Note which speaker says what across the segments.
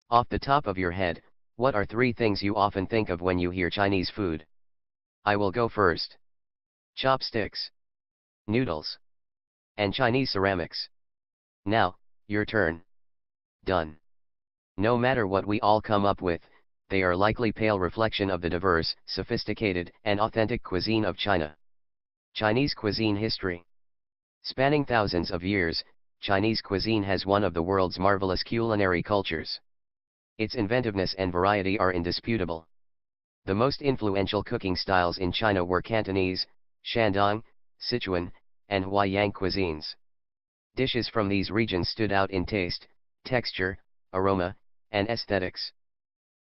Speaker 1: Off the top of your head, what are three things you often think of when you hear Chinese food? I will go first. Chopsticks, noodles, and Chinese ceramics. Now, your turn. Done. No matter what we all come up with, they are likely pale reflection of the diverse, sophisticated, and authentic cuisine of China. Chinese cuisine history. Spanning thousands of years, Chinese cuisine has one of the world's marvelous culinary cultures. Its inventiveness and variety are indisputable. The most influential cooking styles in China were Cantonese, Shandong, Sichuan, and Huaiyang cuisines. Dishes from these regions stood out in taste, texture, aroma, and aesthetics.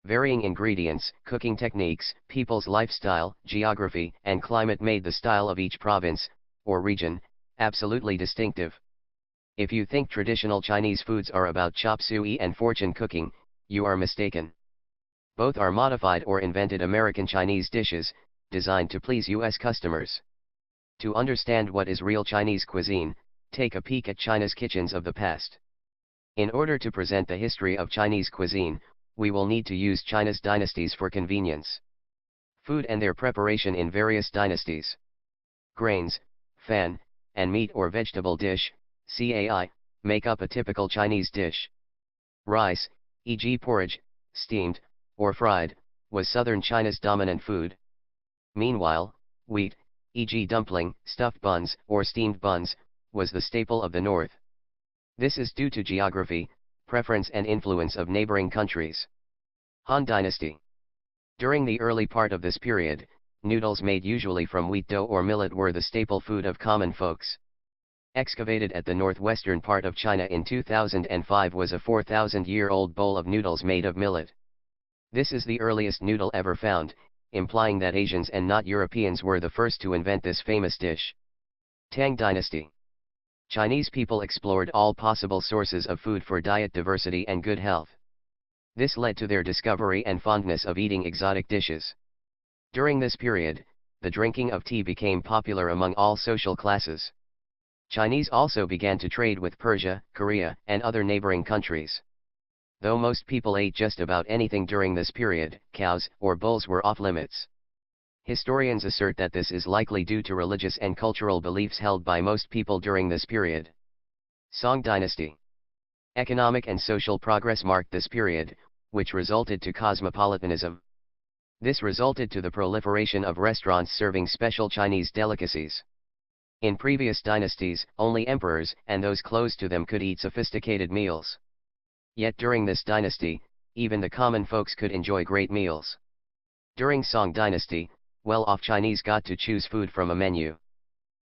Speaker 1: Varying ingredients, cooking techniques, people's lifestyle, geography, and climate made the style of each province, or region, absolutely distinctive. If you think traditional Chinese foods are about chop suey and fortune cooking, you are mistaken. Both are modified or invented American Chinese dishes, designed to please U.S. customers. To understand what is real Chinese cuisine, take a peek at China's kitchens of the past. In order to present the history of Chinese cuisine, we will need to use China's dynasties for convenience. Food and their preparation in various dynasties. Grains, fan, and meat or vegetable dish, CAI, make up a typical Chinese dish. Rice, e.g. porridge, steamed, or fried, was southern China's dominant food. Meanwhile, wheat, e.g. dumpling, stuffed buns, or steamed buns, was the staple of the north. This is due to geography, preference and influence of neighboring countries. Han Dynasty. During the early part of this period, noodles made usually from wheat dough or millet were the staple food of common folks. Excavated at the northwestern part of China in 2005 was a 4,000-year-old bowl of noodles made of millet. This is the earliest noodle ever found, implying that Asians and not Europeans were the first to invent this famous dish. Tang Dynasty. Chinese people explored all possible sources of food for diet diversity and good health. This led to their discovery and fondness of eating exotic dishes. During this period, the drinking of tea became popular among all social classes. Chinese also began to trade with Persia, Korea, and other neighboring countries. Though most people ate just about anything during this period, cows or bulls were off limits. Historians assert that this is likely due to religious and cultural beliefs held by most people during this period. Song Dynasty. Economic and social progress marked this period, which resulted to cosmopolitanism. This resulted to the proliferation of restaurants serving special Chinese delicacies. In previous dynasties, only emperors and those close to them could eat sophisticated meals. Yet during this dynasty, even the common folks could enjoy great meals. During Song Dynasty, well-off Chinese got to choose food from a menu.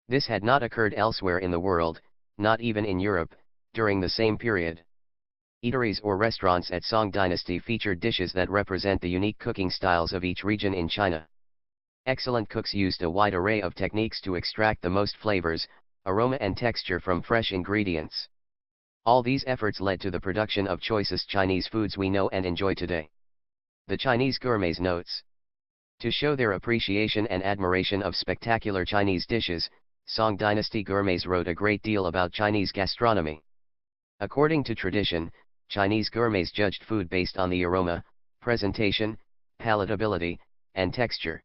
Speaker 1: This had not occurred elsewhere in the world, not even in Europe, during the same period. Eateries or restaurants at Song Dynasty featured dishes that represent the unique cooking styles of each region in China. Excellent cooks used a wide array of techniques to extract the most flavors, aroma and texture from fresh ingredients. All these efforts led to the production of choicest Chinese foods we know and enjoy today. The Chinese gourmets notes. To show their appreciation and admiration of spectacular Chinese dishes, Song Dynasty gourmets wrote a great deal about Chinese gastronomy. According to tradition, Chinese gourmets judged food based on the aroma, presentation, palatability, and texture.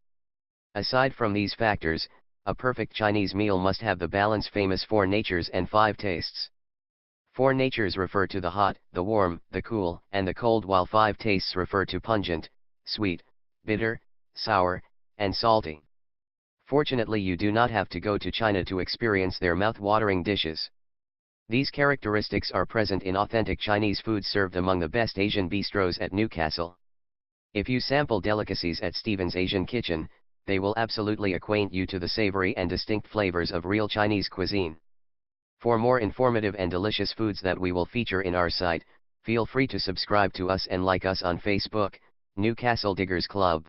Speaker 1: Aside from these factors, a perfect Chinese meal must have the balance famous 4 natures and 5 tastes. 4 natures refer to the hot, the warm, the cool, and the cold, while 5 tastes refer to pungent, sweet, bitter, sour, and salty. Fortunately, you do not have to go to China to experience their mouth-watering dishes. These characteristics are present in authentic Chinese food served among the best Asian bistros at Newcastle. If you sample delicacies at Stephen's Asian Kitchen, they will absolutely acquaint you to the savory and distinct flavors of real Chinese cuisine. For more informative and delicious foods that we will feature in our site, feel free to subscribe to us and like us on Facebook, Newcastle Diggers Club.